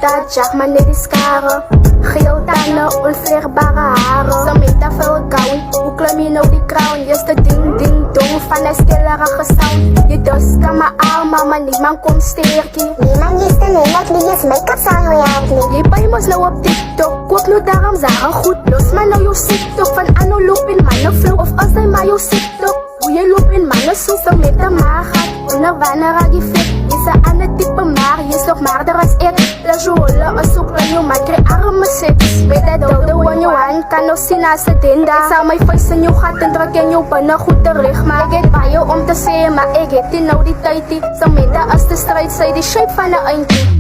Samita, Jack, maar net is karen. Geel tanden, onvleerbare haren. Samita, veel gauw, hoe klim je nou die crown? Just de ding, ding, dong van een stillerige sound. Je dus kan me aan, maar niemand komt sterkie. Niemand is te lelijk, wie is make-up song royalty. Je bij ons nou op TikTok, koop nu daarom zeggen goed. Los maar nou je TikTok, van anno loop in mannen flow. Of als hij maar je TikTok, hoe je loopt in mannen zo. Samita maar gaat, onder wanneer raak je fit. Is een ander type maar, je is nog maarder als ik. La jolle, als zoek van je maar krijg arme seks. Weet dat de one je hand kan nog zien als het in. Ik zal mijn face in je gat en druk in je binnen goed terecht. Maar ik heb bij je om te zeggen, maar ik heb die nou die tijd die. Samita als de strijd, zij die shape van de eindje.